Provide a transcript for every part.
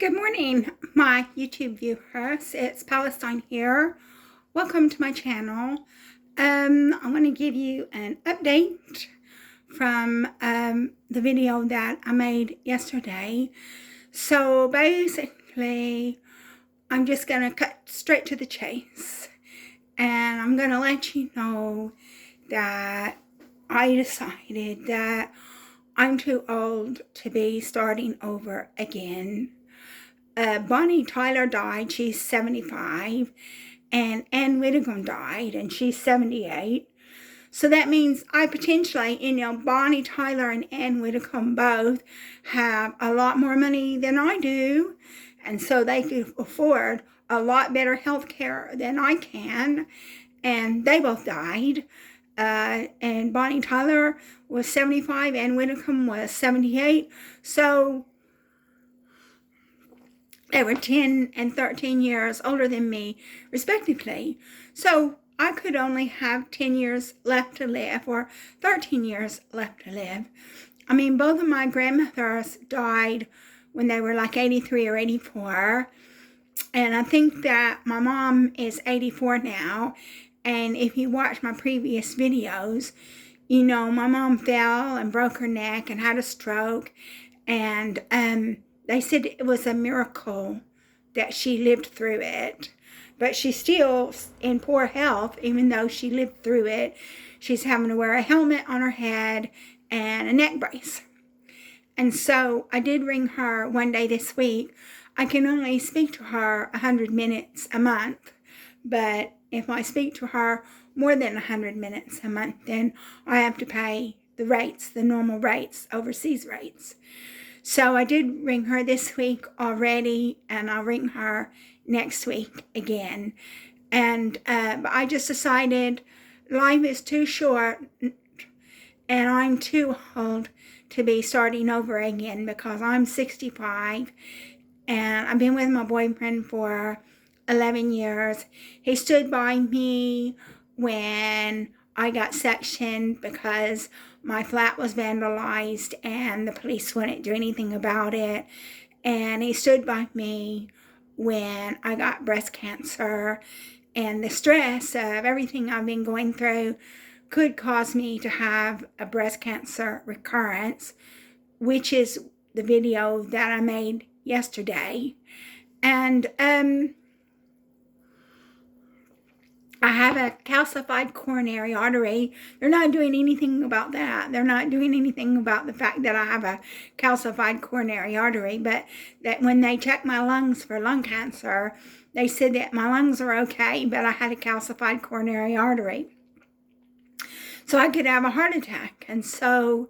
Good morning, my YouTube viewers. It's Palestine here. Welcome to my channel. I want to give you an update from the video that I made yesterday. So basically, I'm just going to cut straight to the chase. And I'm going to let you know that I decided that I'm too old to be starting over again. Bonnie Tyler died, she's 75, and Ann Whitcomb died, and she's 78. So that means I potentially, Bonnie Tyler and Ann Whitcomb both have a lot more money than I do, and so they could afford a lot better health care than I can, and they both died. And Bonnie Tyler was 75, Ann Whitcomb was 78, so they were 10 and 13 years older than me, respectively. So I could only have 10 years left to live, or 13 years left to live. I mean, both of my grandmothers died when they were like 83 or 84. And I think that my mom is 84 now. And if you watch my previous videos, you know, my mom fell and broke her neck and had a stroke. And they said it was a miracle that she lived through it. But she's still in poor health, even though she lived through it. She's having to wear a helmet on her head and a neck brace. And so I did ring her one day this week. I can only speak to her 100 minutes a month. But if I speak to her more than 100 minutes a month, then I have to pay the rates, the normal rates, overseas rates. So I did ring her this week already, and I'll ring her next week again. And I just decided life is too short, and I'm too old to be starting over again, because I'm 65, and I've been with my boyfriend for 11 years. He stood by me when I got sectioned because my flat was vandalized and the police wouldn't do anything about it. And he stood by me when I got breast cancer, and the stress of everything I've been going through could cause me to have a breast cancer recurrence, which is the video that I made yesterday. And I have a calcified coronary artery. They're not doing anything about that. They're not doing anything about the fact that I have a calcified coronary artery, but that when they checked my lungs for lung cancer, they said that my lungs are okay, but I had a calcified coronary artery. So I could have a heart attack. And so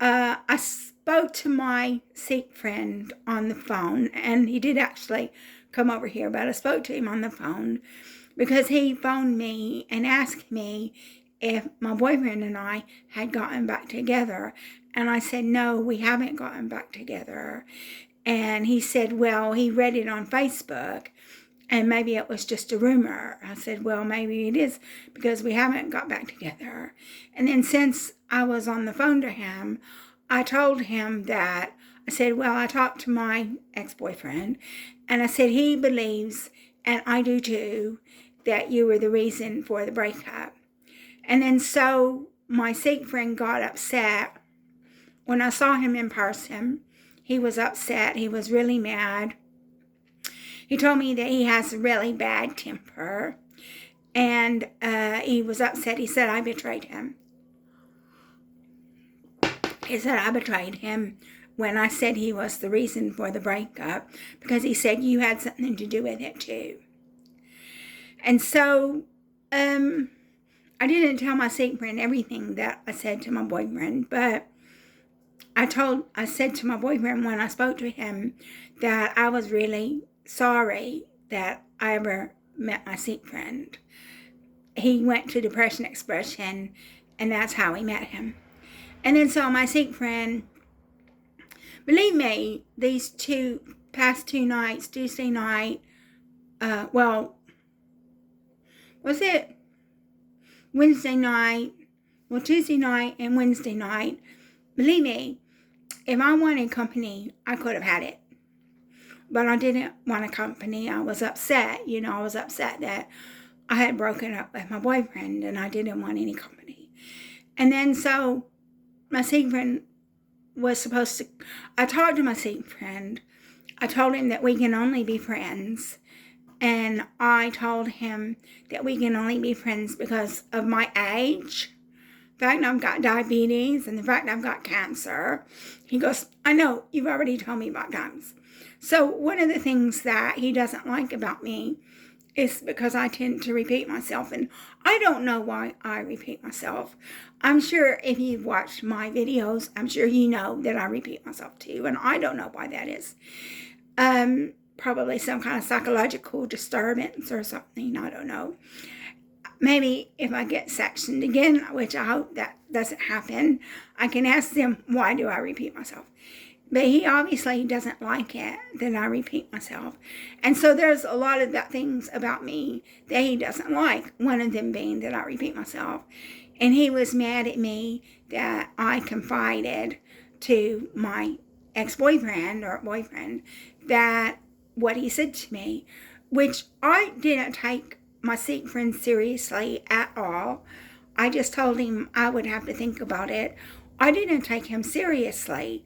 I spoke to my Sikh friend on the phone, and he did actually come over here, but I spoke to him on the phone, because he phoned me and asked me if my boyfriend and I had gotten back together. And I said, no, we haven't gotten back together. And he said, well, he read it on Facebook, and maybe it was just a rumor. I said, well, maybe it is, because we haven't got back together. And then since I was on the phone to him, I told him that, I said, well, I talked to my ex-boyfriend, and I said, he believes, and I do too, that you were the reason for the breakup. And then so my Sikh friend got upset. When I saw him in person, he was upset. He was really mad. He told me that he has a really bad temper. And he was upset. He said I betrayed him. He said I betrayed him when I said he was the reason for the breakup, because he said you had something to do with it too. And so I didn't tell my Sikh friend everything that I said to my boyfriend, but I said to my boyfriend when I spoke to him that I was really sorry that I ever met my Sikh friend. He went to Depression Expression, and that's how we met him. And then so my Sikh friend, believe me, these past two nights, Tuesday night, was it Wednesday night? Well, Tuesday night and Wednesday night. Believe me, if I wanted company, I could have had it. but I didn't want a company. I was upset. I was upset that I had broken up with my boyfriend and I didn't want any company. And then so my secret friend was supposed to, I talked to my secret friend. I told him that we can only be friends. And I told him that we can only be friends because of my age. The fact I've got diabetes and the fact I've got cancer. He goes, I know, you've already told me about times. So one of the things that he doesn't like about me is because I tend to repeat myself. And I don't know why I repeat myself. I'm sure if you've watched my videos, I'm sure you know that I repeat myself too. And I don't know why that is. Probably some kind of psychological disturbance or something. I don't know. Maybe if I get sectioned again, which I hope that doesn't happen, I can ask them, why do I repeat myself? But he obviously doesn't like it that I repeat myself. And so there's a lot of that things about me that he doesn't like, one of them being that I repeat myself. And he was mad at me that I confided to my ex-boyfriend or boyfriend that what he said to me, which I didn't take my secret friend seriously at all. I just told him I would have to think about it. I didn't take him seriously.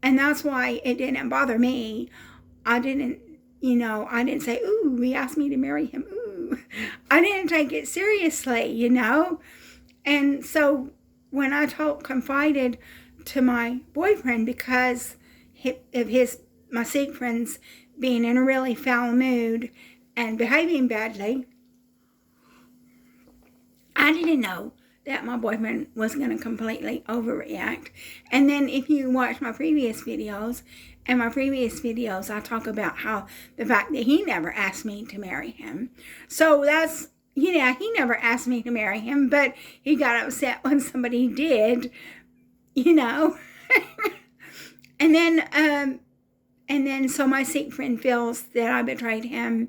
And that's why it didn't bother me. I didn't say, ooh, he asked me to marry him. Ooh. I didn't take it seriously, And so when I confided to my boyfriend because of my secret friends being in a really foul mood and behaving badly, I didn't know that my boyfriend was going to completely overreact. And then if you watch my previous videos, I talk about how the fact that he never asked me to marry him. So that's, he never asked me to marry him, but he got upset when somebody did, And then so my secret friend feels that I betrayed him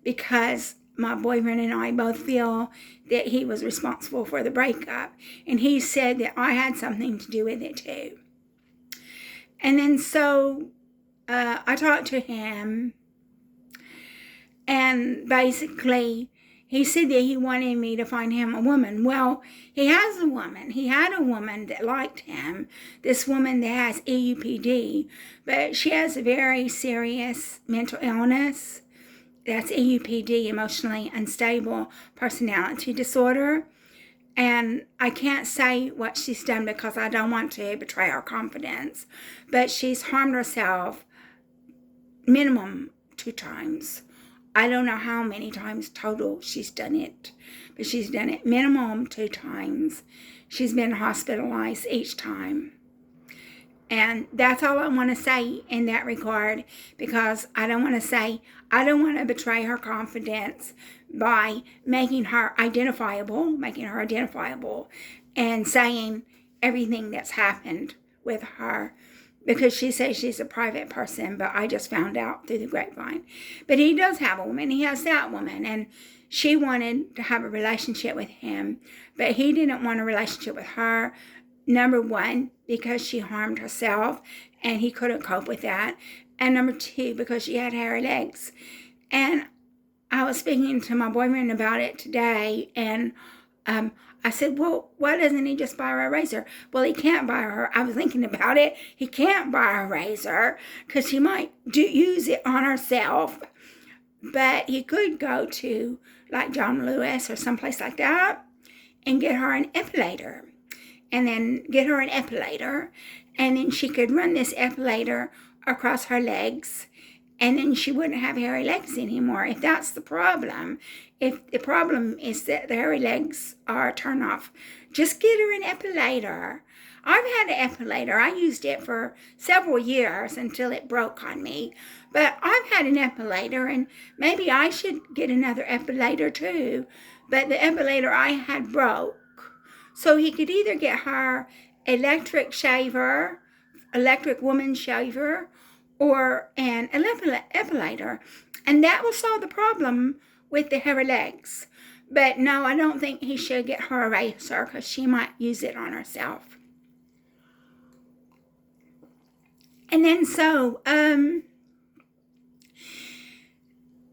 because my boyfriend and I both feel that he was responsible for the breakup. And he said that I had something to do with it too. And then so I talked to him, and basically he said that he wanted me to find him a woman. Well, he has a woman. He had a woman that liked him, this woman that has EUPD, but she has a very serious mental illness. That's EUPD, emotionally unstable personality disorder. And I can't say what she's done because I don't want to betray her confidence, but she's harmed herself minimum 2 times. I don't know how many times total she's done it, but she's done it minimum 2 times. She's been hospitalized each time. And that's all I want to say in that regard, because I don't want to betray her confidence by making her identifiable, and saying everything that's happened with her, because she says she's a private person, but I just found out through the grapevine. But he does have a woman. He has that woman, and she wanted to have a relationship with him, but he didn't want a relationship with her. Number 1, because she harmed herself, and he couldn't cope with that. And number 2, because she had hairy legs. And I was speaking to my boyfriend about it today, and I said, well, why doesn't he just buy her a razor? Well, he can't buy her. I was thinking about it. He can't buy her a razor because she might use it on herself. But he could go to like John Lewis or someplace like that and get her an epilator. And then and then she could run this epilator across her legs, and then she wouldn't have hairy legs anymore. If that's the problem, if the problem is that the hairy legs are a turn off, just get her an epilator. I've had an epilator. I used it for several years until it broke on me. But I've had an epilator, and maybe I should get another epilator too. But the epilator I had broke. So he could either get her electric woman shaver, or an epilator. And that will solve the problem with the hairy legs. But no, I don't think he should get her a razor because she might use it on herself. And then so,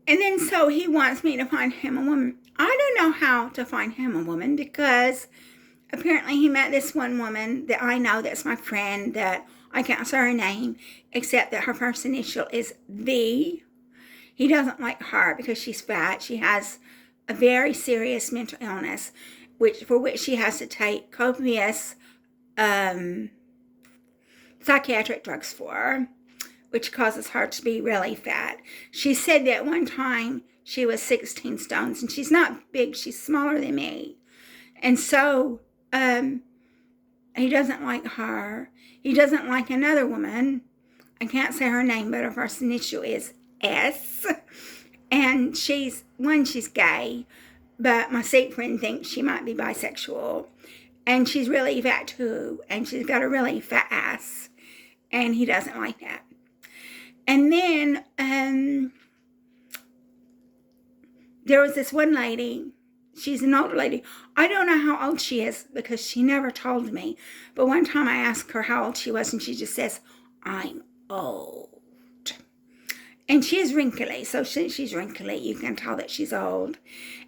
And then so he wants me to find him a woman. I don't know how to find him a woman because apparently he met this one woman that I know that's my friend that I can't say her name except that her first initial is V. He doesn't like her because she's fat. She has a very serious mental illness for which she has to take copious psychiatric drugs for, which causes her to be really fat. She said that one time she was 16 stones, and she's not big, she's smaller than me. And so he doesn't like her. He doesn't like another woman. I can't say her name, but her first initial is S. And she's gay, but my Sikh friend thinks she might be bisexual. And she's really fat too, and she's got a really fat ass. And he doesn't like that. And then there was this one lady. She's an older lady. I don't know how old she is because she never told me. But one time I asked her how old she was, and she just says, I'm old. And she is wrinkly, so since she's wrinkly, you can tell that she's old.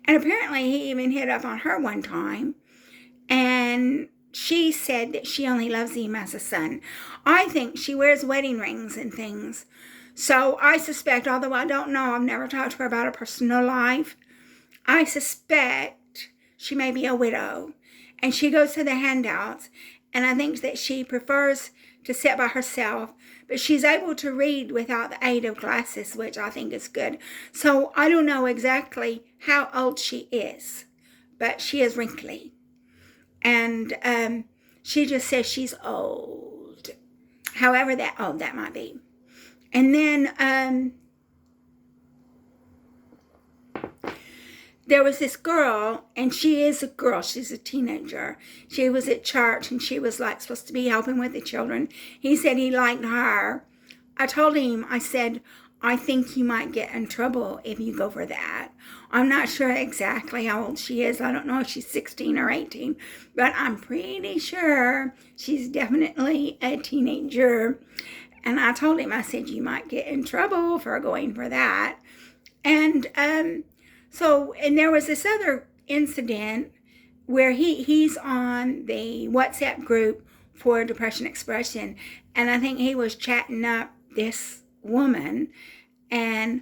And apparently he even hit up on her one time, and she said that she only loves him as a son. I think she wears wedding rings and things. So I suspect, although I don't know, I've never talked to her about her personal life, I suspect she may be a widow. And she goes to the handouts, and I think that she prefers to sit by herself, but she's able to read without the aid of glasses, which I think is good. So I don't know exactly how old she is, but she is wrinkly. And she just says she's old, however old that might be. And then there was this girl, and she is a girl. She's a teenager. She was at church, and she was like supposed to be helping with the children. He said he liked her. I told him, I said, I think you might get in trouble if you go for that. I'm not sure exactly how old she is. I don't know if she's 16 or 18, but I'm pretty sure she's definitely a teenager. And I told him, I said, you might get in trouble for going for that. And and there was this other incident where he's on the WhatsApp group for Depression Expression, and I think he was chatting up this woman, and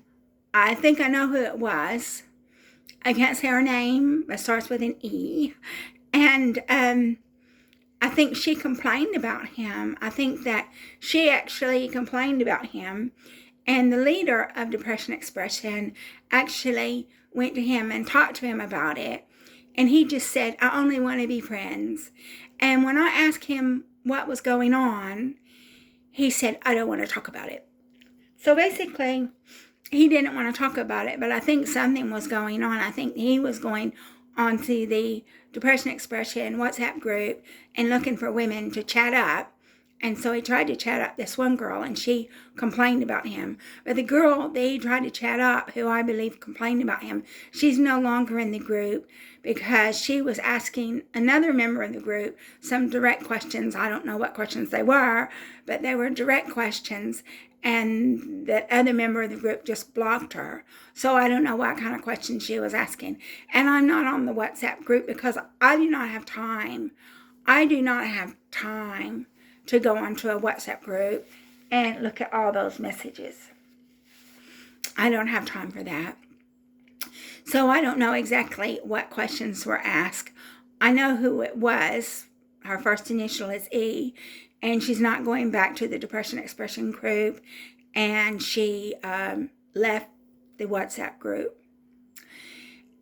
I think I know who it was. I can't say her name. It starts with an E. And I think she complained about him. I think that she actually complained about him. And the leader of Depression Expression actually went to him and talked to him about it. And he just said, I only want to be friends. And when I asked him what was going on, he said, I don't want to talk about it. So basically, he didn't want to talk about it, but I think something was going on. I think he was going onto the Depression Expression WhatsApp group and looking for women to chat up. And so he tried to chat up this one girl, and she complained about him. But the girl that he tried to chat up, who I believe complained about him, she's no longer in the group because she was asking another member of the group some direct questions. I don't know what questions they were, but they were direct questions. And that other member of the group just blocked her. So I don't know what kind of questions she was asking. And I'm not on the WhatsApp group because I do not have time. I do not have time to go onto a WhatsApp group and look at all those messages. I don't have time for that. So I don't know exactly what questions were asked. I know who it was. Her first initial is E, and she's not going back to the Depression Expression group, and she left the WhatsApp group.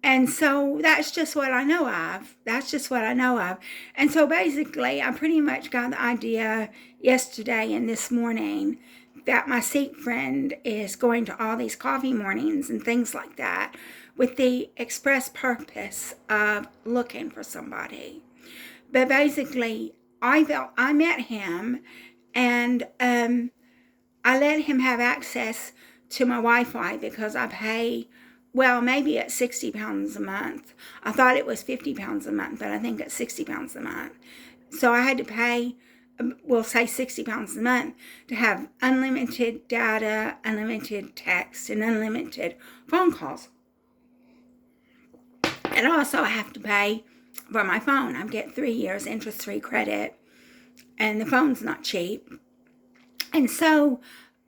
And so that's just what I know of. That's just what I know of. And so basically, I pretty much got the idea yesterday and this morning that my Sikh friend is going to all these coffee mornings and things like that with the express purpose of looking for somebody. But basically, I met him, and I let him have access to my Wi-Fi because I pay, well, maybe it's £60 a month. I thought it was £50 a month, but I think it's £60 a month. So I had to pay we'll say £60 a month to have unlimited data, unlimited text, and unlimited phone calls. And also I have to pay for my phone. I get 3 years interest-free credit, and the phone's not cheap. And so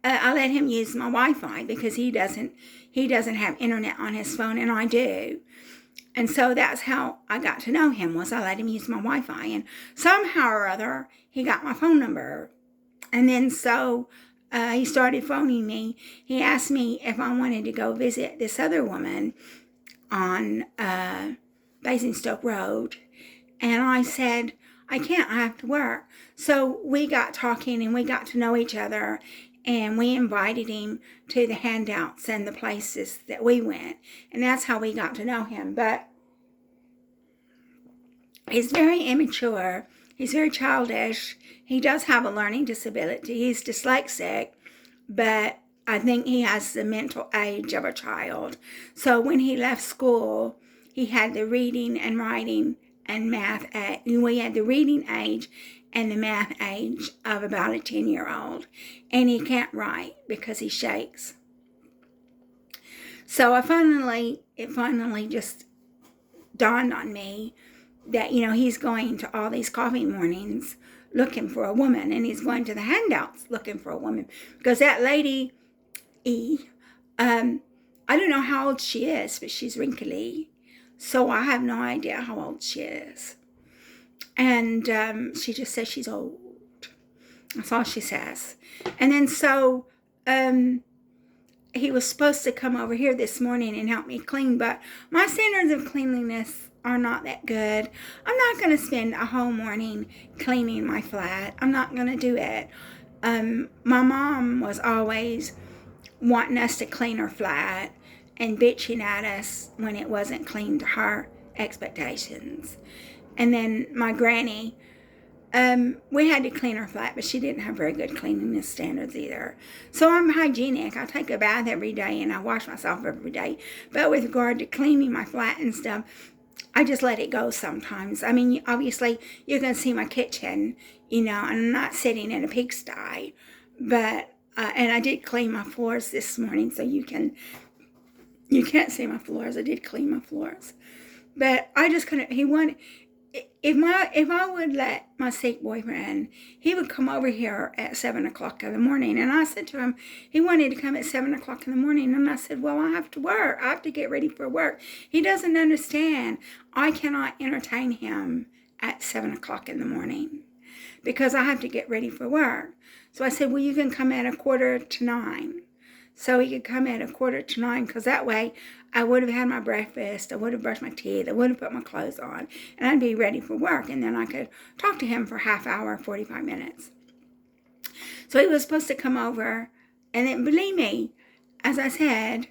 I let him use my Wi-Fi because he doesn't have internet on his phone, and I do. And so that's how I got to know him, was I let him use my Wi-Fi. And somehow or other, he got my phone number. And then so he started phoning me. He asked me if I wanted to go visit this other woman on Basingstoke Road. And I said, I can't, I have to work. So we got talking and we got to know each other. And we invited him to the handouts and the places that we went. And that's how we got to know him. But he's very immature. He's very childish. He does have a learning disability. He's dyslexic. But I think he has the mental age of a child. So when he left school, he had the reading and writing and math age. We had the reading age and the math age of about a 10-year-old. And he can't write because he shakes. So it finally just dawned on me that, he's going to all these coffee mornings looking for a woman. And he's going to the handouts looking for a woman. Because that lady, I don't know how old she is, but she's wrinkly. So I have no idea how old she is. And she just says she's old. That's all she says. And then so he was supposed to come over here this morning and help me clean, but my standards of cleanliness are not that good. I'm not going to spend a whole morning cleaning my flat. I'm not going to do it. My mom was always wanting us to clean her flat and bitching at us when it wasn't clean to her expectations. And then my granny, we had to clean her flat, but she didn't have very good cleanliness standards either. So I'm hygienic. I take a bath every day and I wash myself every day. But with regard to cleaning my flat and stuff, I just let it go sometimes. I mean, obviously, you can see my kitchen, and I'm not sitting in a pigsty. But, and I did clean my floors this morning, so you can't see my floors. I did clean my floors. But I just couldn't, if I would let my sick boyfriend, he would come over here at 7 o'clock in the morning. And I said to him, he wanted to come at 7 o'clock in the morning. And I said, well, I have to work. I have to get ready for work. He doesn't understand. I cannot entertain him at 7 o'clock in the morning because I have to get ready for work. So I said, well, you can come at 8:45. So he could come at 8:45 because that way I would have had my breakfast, I would have brushed my teeth, I would have put my clothes on, and I'd be ready for work. And then I could talk to him for half hour, 45 minutes. So he was supposed to come over, and then believe me, as I said,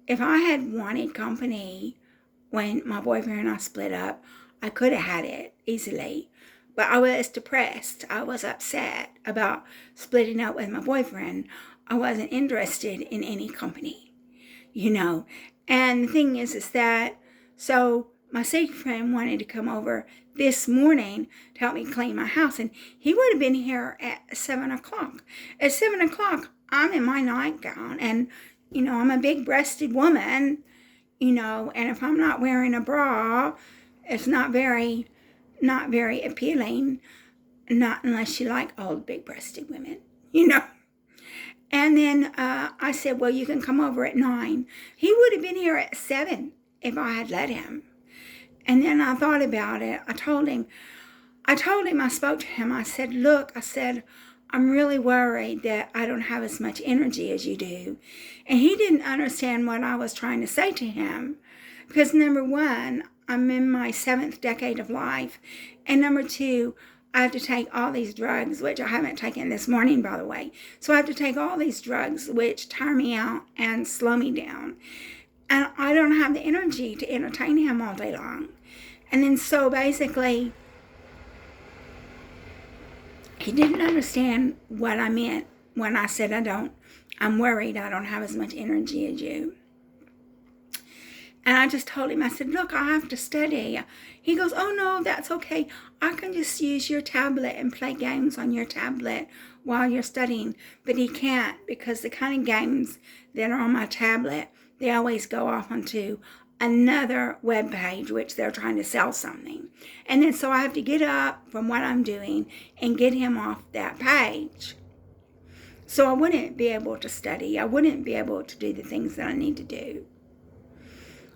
if I had wanted company when my boyfriend and I split up, I could have had it easily. But I was depressed. I was upset about splitting up with my boyfriend. I wasn't interested in any company, And the thing is that, so my sick friend wanted to come over this morning to help me clean my house, and he would have been here at 7 o'clock. At 7 o'clock, I'm in my nightgown, and, I'm a big-breasted woman, and if I'm not wearing a bra, it's not very appealing, not unless you like old, big-breasted women, And then I said, well, you can come over at 9. He would have been here at 7 if I had let him. And then I thought about it. I spoke to him. I said, look, I'm really worried that I don't have as much energy as you do. And he didn't understand what I was trying to say to him. Because number one, I'm in my 7th decade of life. And number two, I have to take all these drugs, which I haven't taken this morning, by the way. So I have to take all these drugs, which tire me out and slow me down. And I don't have the energy to entertain him all day long. And then so basically, he didn't understand what I meant when I said I'm worried I don't have as much energy as you. And I just told him, I said, look, I have to study. He goes, oh, no, that's okay. I can just use your tablet and play games on your tablet while you're studying. But he can't, because the kind of games that are on my tablet, they always go off onto another web page, which they're trying to sell something. And then so I have to get up from what I'm doing and get him off that page. So I wouldn't be able to study. I wouldn't be able to do the things that I need to do.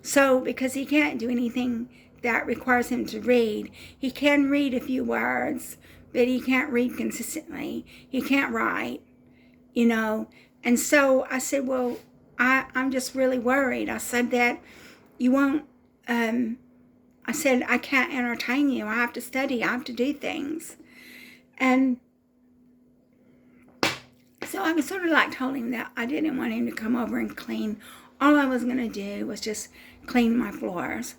So because he can't do anything that requires him to read, he can read a few words, but he can't read consistently. He can't write, you know. And so I said, well, I'm just really worried. I said that you won't, I said, I can't entertain you. I have to study. I have to do things. And so I sort of like told him that I didn't want him to come over and clean. All I was going to do was just clean my floors.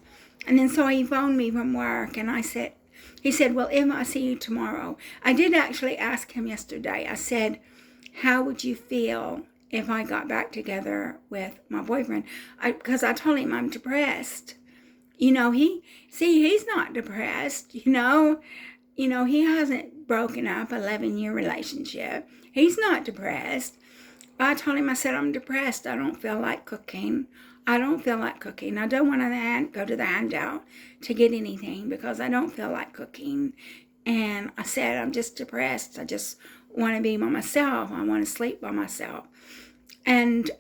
And then so he phoned me from work, and he said, well, if I see you tomorrow. I did actually ask him yesterday. I said, how would you feel if I got back together with my boyfriend? Because I told him I'm depressed. You know, he's not depressed, you know. You know, he hasn't broken up an 11-year relationship. He's not depressed. I told him, I said, I'm depressed. I don't feel like cooking. I don't feel like cooking. I don't want to go to the handout to get anything because I don't feel like cooking. And I said, I'm just depressed. I just want to be by myself. I want to sleep by myself. And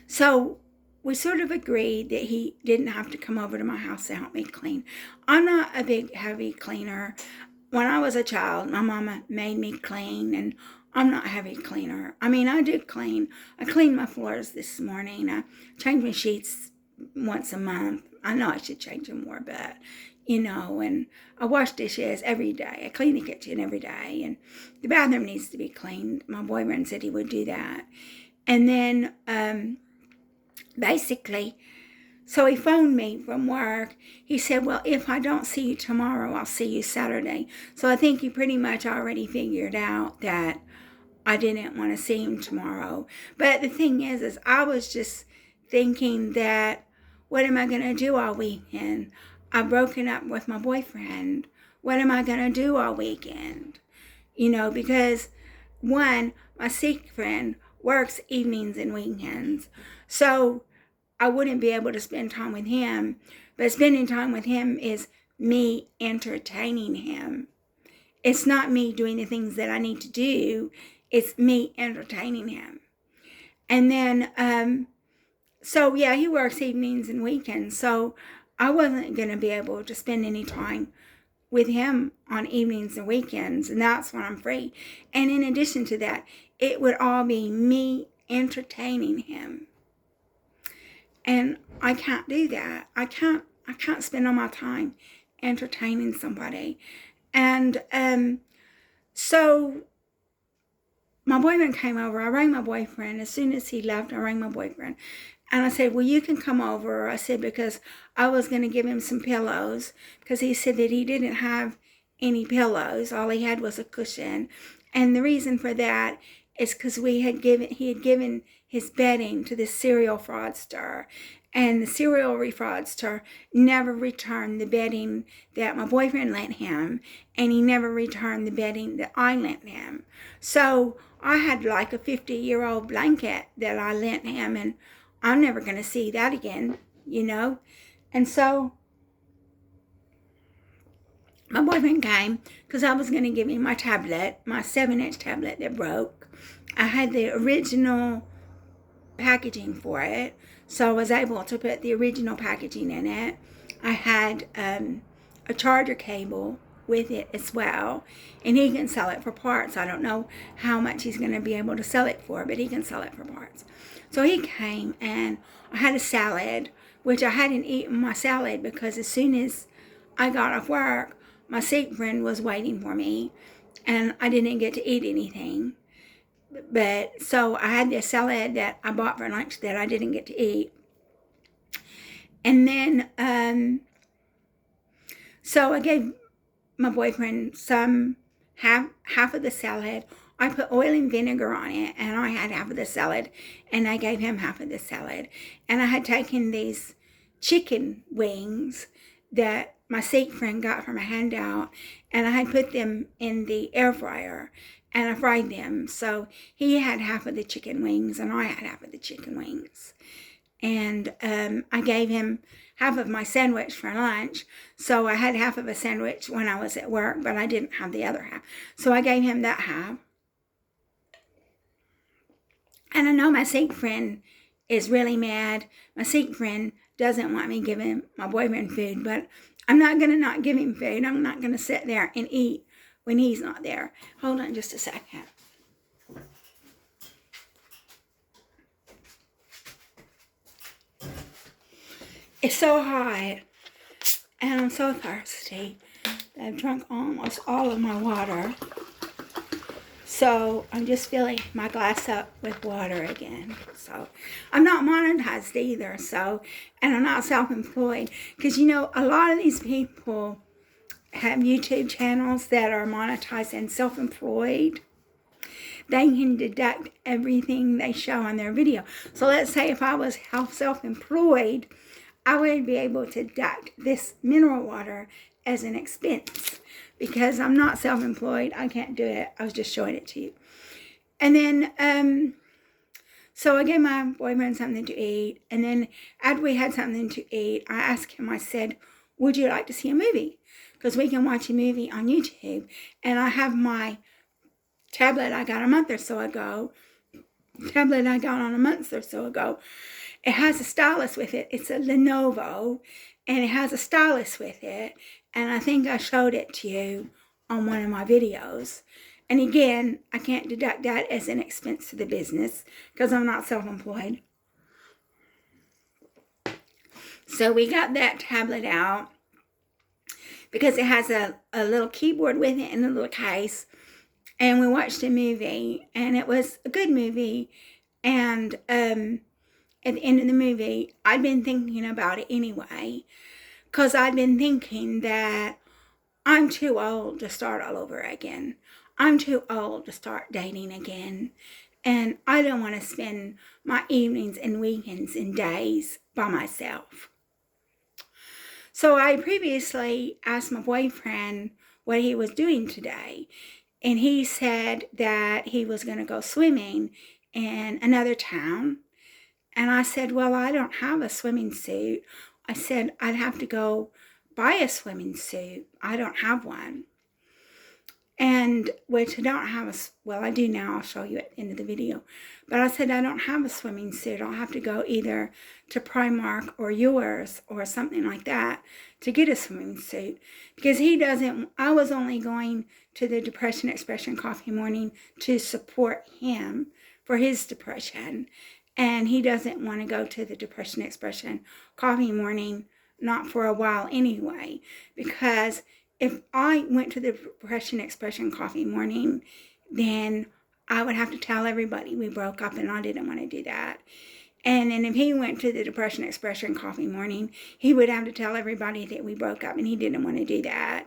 so we sort of agreed that he didn't have to come over to my house to help me clean. I'm not a big, heavy cleaner. When I was a child, my mama made me clean, and I'm not a heavy cleaner. I mean, I do clean. I cleaned my floors this morning. I change my sheets once a month. I know I should change them more, but, you know, and I wash dishes every day. I clean the kitchen every day, and the bathroom needs to be cleaned. My boyfriend said he would do that. And then, basically, so he phoned me from work. He said, well, if I don't see you tomorrow, I'll see you Saturday. So I think he pretty much already figured out that I didn't want to see him tomorrow. But the thing is I was just thinking that, what am I going to do all weekend? I've broken up with my boyfriend. What am I going to do all weekend? You know, because one, my Sikh friend works evenings and weekends. So I wouldn't be able to spend time with him. But spending time with him is me entertaining him. It's not me doing the things that I need to do. It's me entertaining him. And then, so yeah, he works evenings and weekends. So I wasn't going to be able to spend any time with him on evenings and weekends. And that's when I'm free. And in addition to that, it would all be me entertaining him. And I can't do that. I can't spend all my time entertaining somebody. And so my boyfriend came over. I rang my boyfriend. As soon as he left, I rang my boyfriend. And I said, well, you can come over. I said, because I was going to give him some pillows, because he said that he didn't have any pillows. All he had was a cushion. And the reason for that is because he had given his bedding to this serial fraudster. And the serial fraudster never returned the bedding that my boyfriend lent him. And he never returned the bedding that I lent him. So I had like a 50-year-old blanket that I lent him. And I'm never going to see that again, you know. And so my boyfriend came because I was going to give him my tablet, my 7-inch tablet that broke. I had the original packaging for it, so I was able to put the original packaging in it. I had a charger cable with it as well, and he can sell it for parts. I don't know how much he's going to be able to sell it for, but he can sell it for parts. So he came, and I had a salad, which I hadn't eaten my salad because as soon as I got off work, my Sikh friend was waiting for me, and I didn't get to eat anything. But so I had this salad that I bought for lunch that I didn't get to eat. And then, so I gave my boyfriend half of the salad I put oil and vinegar on it, and I had half of the salad, and I gave him half of the salad. And I had taken these chicken wings that my Sikh friend got from a handout, and I had put them in the air fryer, and I fried them. So he had half of the chicken wings, and I had half of the chicken wings. And I gave him half of my sandwich for lunch. So I had half of a sandwich when I was at work, but I didn't have the other half. So I gave him that half. And I know my Sikh friend is really mad. My Sikh friend doesn't want me giving my boyfriend food, but I'm not going to not give him food. I'm not going to sit there and eat when he's not there. Hold on just a second. It's so hot, and I'm so thirsty that I've drunk almost all of my water. So I'm just filling my glass up with water again. So I'm not monetized either. So, and I'm not self-employed, because you know, a lot of these people have YouTube channels that are monetized and self-employed. They can deduct everything they show on their video. So let's say if I was self-employed, I would be able to deduct this mineral water as an expense. Because I'm not self-employed, I can't do it. I was just showing it to you. And then, so I gave my boyfriend something to eat. And then after we had something to eat, I asked him, I said, would you like to see a movie? Because we can watch a movie on YouTube. And I have my tablet I got a month or so ago. It has a stylus with it. It's a Lenovo, and it has a stylus with it. And I think I showed it to you on one of my videos. And again, I can't deduct that as an expense to the business because I'm not self-employed. So we got that tablet out because it has a little keyboard with it and a little case. And we watched a movie, and it was a good movie. And at the end of the movie, I'd been thinking about it anyway, because I'd been thinking that I'm too old to start all over again. I'm too old to start dating again. And I don't want to spend my evenings and weekends and days by myself. So I previously asked my boyfriend what he was doing today. And he said that he was going to go swimming in another town. And I said, well, I don't have a swimming suit. I said, I'd have to go buy a swimming suit. I don't have one. And which I don't have well, I do now. I'll show you at the end of the video. But I said, I don't have a swimming suit. I'll have to go either to Primark or yours or something like that to get a swimming suit. Because he doesn't, I was only going to the Depression Expression Coffee Morning to support him for his depression. And he doesn't want to go to the Depression Expression Coffee Morning, not for a while anyway. Because if I went to the Depression Expression Coffee Morning, then I would have to tell everybody we broke up, and I didn't want to do that. And then if he went to the Depression Expression Coffee Morning, he would have to tell everybody that we broke up, and he didn't want to do that.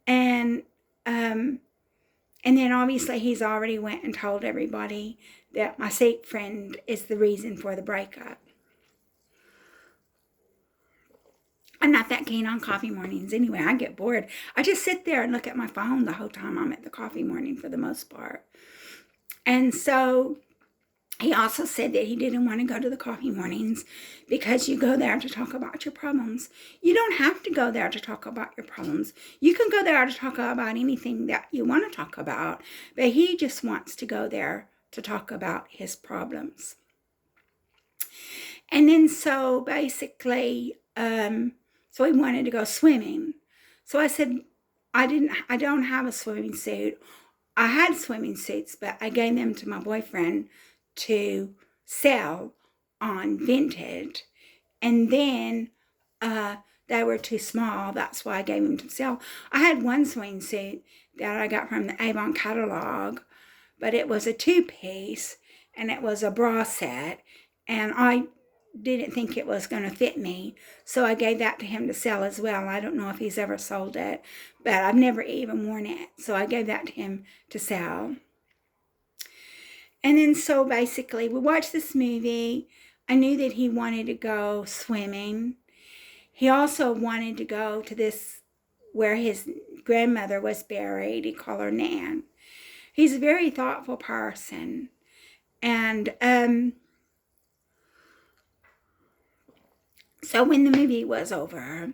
And then obviously he's already went and told everybody that my Sikh friend is the reason for the breakup. I'm not that keen on coffee mornings anyway. I get bored. I just sit there and look at my phone the whole time I'm at the coffee morning for the most part. And so he also said that he didn't want to go to the coffee mornings because you go there to talk about your problems. You don't have to go there to talk about your problems. You can go there to talk about anything that you want to talk about, but he just wants to go there to talk about his problems. And then so basically, so he wanted to go swimming. So I said, I don't have a swimming suit. I had swimming suits, but I gave them to my boyfriend to sell on Vinted. And then they were too small. That's why I gave them to sell. I had one swimming suit that I got from the Avon catalog, but it was a 2-piece, and it was a bra set. And I didn't think it was going to fit me, so I gave that to him to sell as well. I don't know if he's ever sold it, but I've never even worn it, so I gave that to him to sell. And then so basically we watched this movie. I knew that he wanted to go swimming. He also wanted to go to this where his grandmother was buried. He called her Nan. He's a very thoughtful person. And so when the movie was over,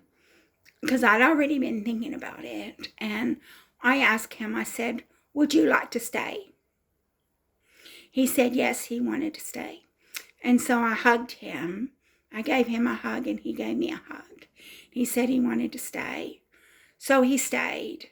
because I'd already been thinking about it, and I asked him, I said, would you like to stay? He said yes, he wanted to stay. And so I hugged him. I gave him a hug and he gave me a hug. He said he wanted to stay. So he stayed.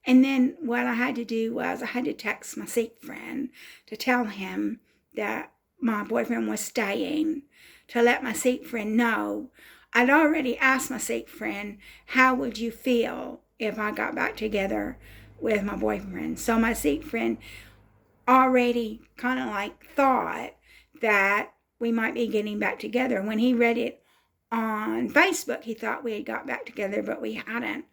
And then what I had to do was I had to text my Sikh friend to tell him that my boyfriend was staying, to let my Sikh friend know. I'd already asked my Sikh friend, how would you feel if I got back together with my boyfriend? So my Sikh friend already kind of like thought that we might be getting back together. When he read it on Facebook, he thought we had got back together, but we hadn't.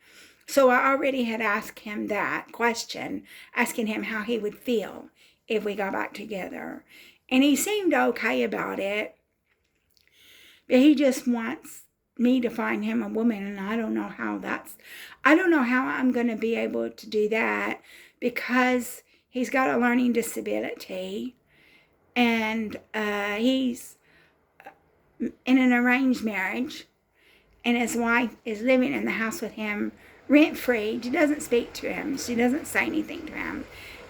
So I already had asked him that question, asking him how he would feel if we got back together. And he seemed okay about it, but he just wants me to find him a woman, and I don't know how I'm going to be able to do that, because he's got a learning disability, and he's in an arranged marriage, and his wife is living in the house with him rent-free. She doesn't speak to him. She doesn't say anything to him,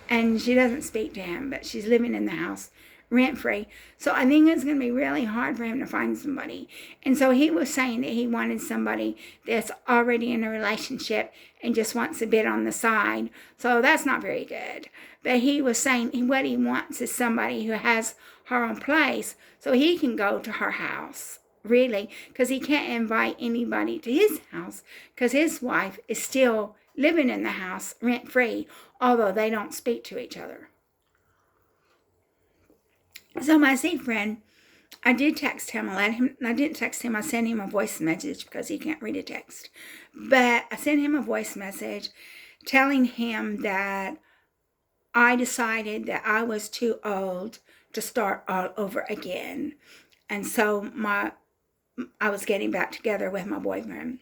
and she doesn't speak to him, but she's living in the house rent-free. So I think it's going to be really hard for him to find somebody. And so he was saying that he wanted somebody that's already in a relationship and just wants a bit on the side. So that's not very good. But he was saying what he wants is somebody who has her own place so he can go to her house, really, because he can't invite anybody to his house because his wife is still living in the house rent-free, although they don't speak to each other. So my Sikh friend, I did text him. I didn't text him. I sent him a voice message because he can't read a text. But I sent him a voice message telling him that I decided that I was too old to start all over again. And so I was getting back together with my boyfriend.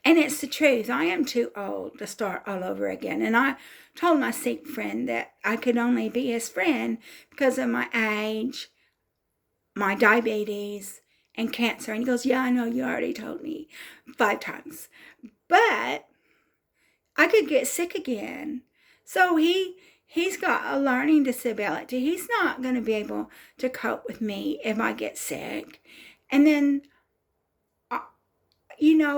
And it's the truth. I am too old to start all over again. And I told my Sikh friend that I could only be his friend because of my age, my diabetes, and cancer. And he goes, yeah, I know, you already told me 5 times. But I could get sick again. So he's got a learning disability. He's not going to be able to cope with me if I get sick. And then,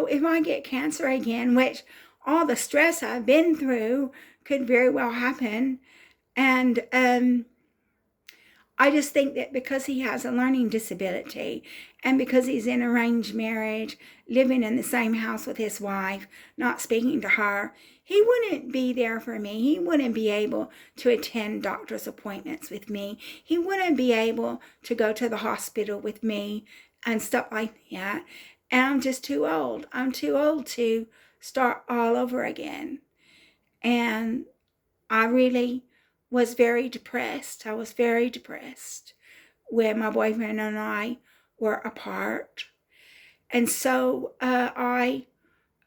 if I get cancer again, which all the stress I've been through could very well happen. And I just think that because he has a learning disability and because he's in arranged marriage, living in the same house with his wife, not speaking to her, he wouldn't be there for me. He wouldn't be able to attend doctor's appointments with me. He wouldn't be able to go to the hospital with me and stuff like that. And I'm just too old. I'm too old to start all over again. And I really was very depressed. I was very depressed when my boyfriend and I were apart. And so I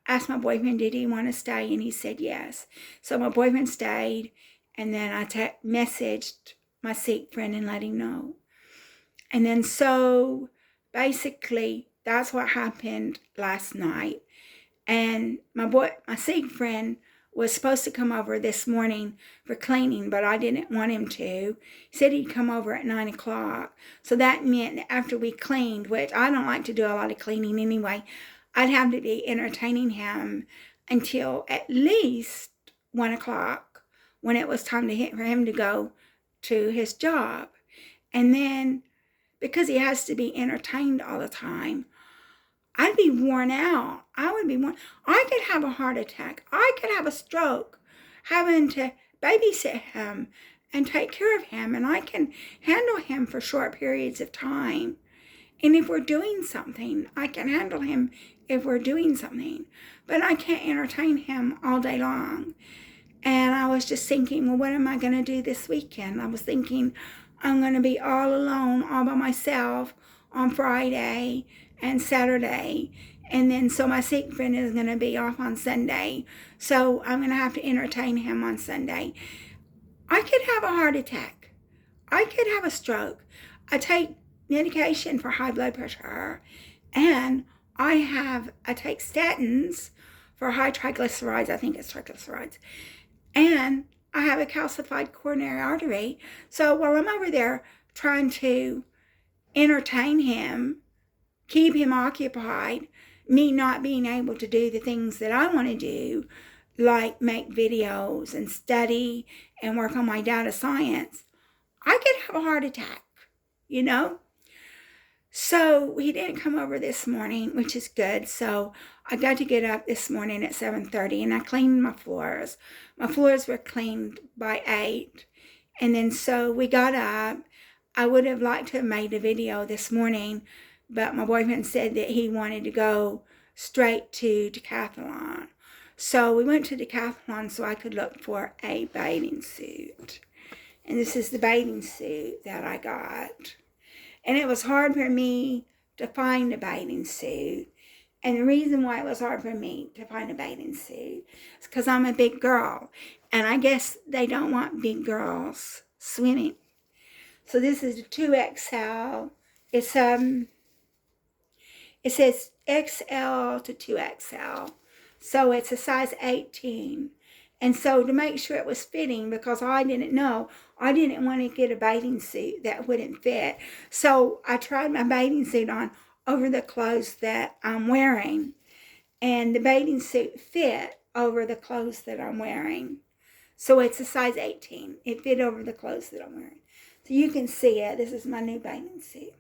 asked my boyfriend, did he want to stay? And he said yes. So my boyfriend stayed, and then I messaged my Sikh friend and let him know. And then so basically that's what happened last night. And my Sikh friend was supposed to come over this morning for cleaning, but I didn't want him to. He said he'd come over at 9 o'clock. So that meant after we cleaned, which I don't like to do a lot of cleaning anyway, I'd have to be entertaining him until at least 1 o'clock when it was time for him to go to his job. And then because he has to be entertained all the time, I'd be worn out. I would be worn. I could have a heart attack. I could have a stroke having to babysit him and take care of him. And I can handle him for short periods of time. And if we're doing something, I can handle him if we're doing something. But I can't entertain him all day long. And I was just thinking, well, what am I going to do this weekend? I was thinking I'm going to be all alone, all by myself on Friday and Saturday. And then so my sick friend is going to be off on Sunday. So I'm going to have to entertain him on Sunday. I could have a heart attack. I could have a stroke. I take medication for high blood pressure, and I take statins for high triglycerides. I think it's triglycerides. And I have a calcified coronary artery. So while I'm over there trying to entertain him, keep him occupied, me not being able to do the things that I want to do, like make videos and study and work on my data science, I could have a heart attack, you know? So he didn't come over this morning, which is good. So I got to get up this morning at 7:30 and I cleaned my floors. My floors were cleaned by 8. And then so we got up. I would have liked to have made a video this morning, but my boyfriend said that he wanted to go straight to decathlon. So we went to decathlon so I could look for a bathing suit. And this is the bathing suit that I got. And it was hard for me to find a bathing suit. And the reason why it was hard for me to find a bathing suit is because I'm a big girl. And I guess they don't want big girls swimming. So this is a 2XL. It says XL to 2XL. So it's a size 18. And so to make sure it was fitting, because I didn't know, I didn't want to get a bathing suit that wouldn't fit. So I tried my bathing suit on over the clothes that I'm wearing. And the bathing suit fit over the clothes that I'm wearing. So it's a size 18. It fit over the clothes that I'm wearing. So you can see it. This is my new bathing suit.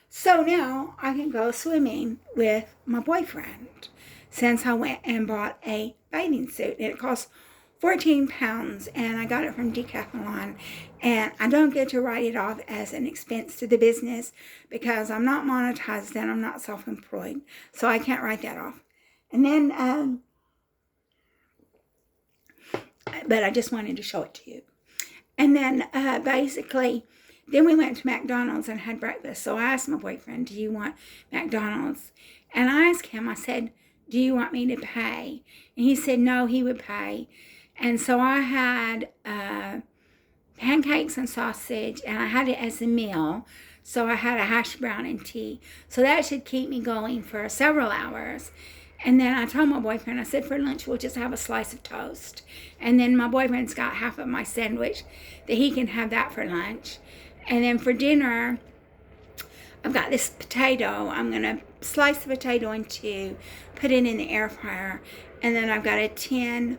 So now I can go swimming with my boyfriend, since I went and bought a bathing suit. And it cost 14 pounds, and I got it from Decathlon. And I don't get to write it off as an expense to the business because I'm not monetized and I'm not self-employed. So I can't write that off. And then, but I just wanted to show it to you. And then basically, then we went to McDonald's and had breakfast. So I asked my boyfriend, do you want McDonald's? And I asked him, I said, do you want me to pay? And he said, no, he would pay. And so I had pancakes and sausage, and I had it as a meal. So I had a hash brown and tea. So that should keep me going for several hours. And then I told my boyfriend, I said, for lunch, we'll just have a slice of toast. And then my boyfriend's got half of my sandwich that he can have that for lunch. And then for dinner, I've got this potato. I'm going to slice the potato in two, put it in the air fryer. And then I've got a tin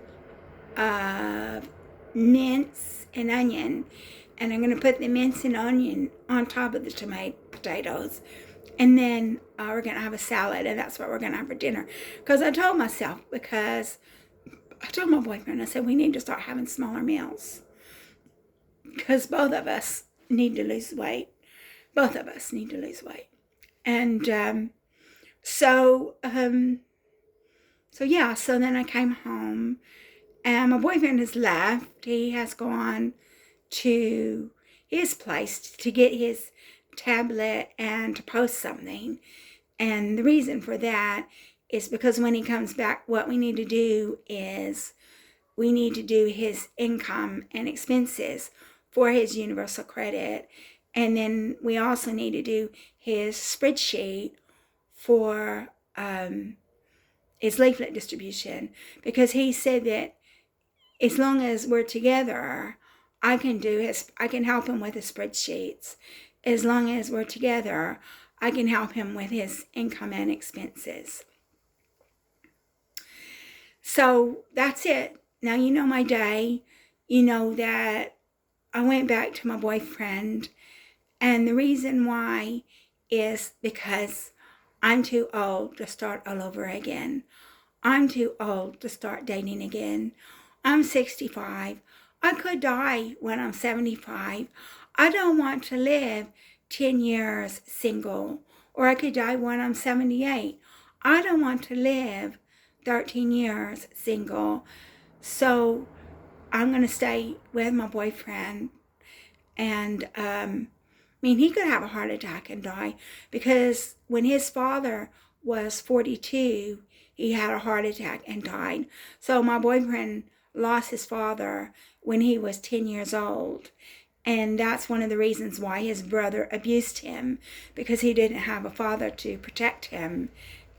of mince and onion. And I'm going to put the mince and onion on top of the potatoes. And then we're going to have a salad, and that's what we're going to have for dinner. Because I told myself, because I told my boyfriend, I said, we need to start having smaller meals. Because both of us need to lose weight. Both of us need to lose weight. And so then I came home, and my boyfriend has left. He has gone to his place to get his tablet and to post something. And the reason for that is because when he comes back, what we need to do is we need to do his income and expenses for his universal credit. And then we also need to do his spreadsheet for his leaflet distribution, because he said that as long as we're together, I can help him with his spreadsheets. As long as we're together, I can help him with his income and expenses. So that's it. Now you know my day. You know that I went back to my boyfriend. And the reason why is because I'm too old to start all over again. I'm too old to start dating again. I'm 65. I could die when I'm 75. I don't want to live 10 years single, or I could die when I'm 78. I don't want to live 13 years single. So I'm going to stay with my boyfriend. And I mean, he could have a heart attack and die, because when his father was 42, he had a heart attack and died. So my boyfriend lost his father when he was 10 years old. And that's one of the reasons why his brother abused him, because he didn't have a father to protect him,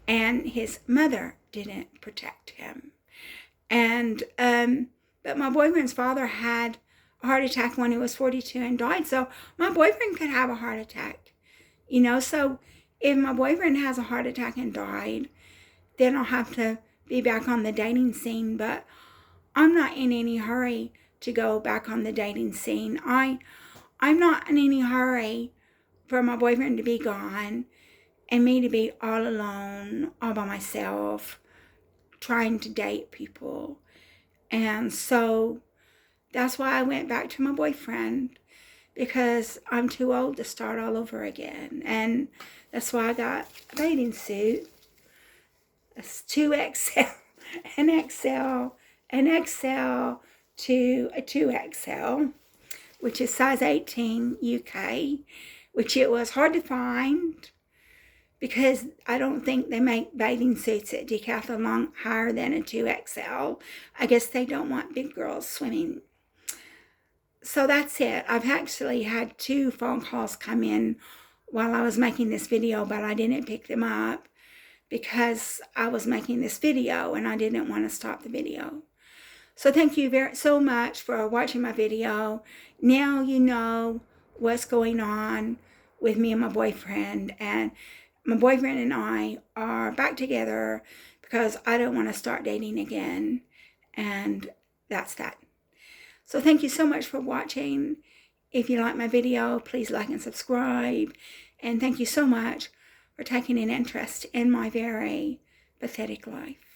and his mother didn't protect him. And but my boyfriend's father had a heart attack when he was 42 and died. So my boyfriend could have a heart attack, you know. So if my boyfriend has a heart attack and died, then I'll have to be back on the dating scene. But I'm not in any hurry to go back on the dating scene. I'm not in any hurry for my boyfriend to be gone and me to be all alone, all by myself, trying to date people. And so that's why I went back to my boyfriend, because I'm too old to start all over again. And that's why I got a bathing suit. It's 2XL, an XL, an XL to a 2XL, which is size 18 UK, which it was hard to find, because I don't think they make bathing suits at Decathlon higher than a 2XL. I guess they don't want big girls swimming. So that's it. I've actually had 2 phone calls come in while I was making this video, but I didn't pick them up because I was making this video and I didn't want to stop the video. So thank you so much for watching my video. Now you know what's going on with me and my boyfriend, and my boyfriend and I are back together because I don't want to start dating again, and that's that. So thank you so much for watching. If you like my video, please like and subscribe, and thank you so much for taking an interest in my very pathetic life.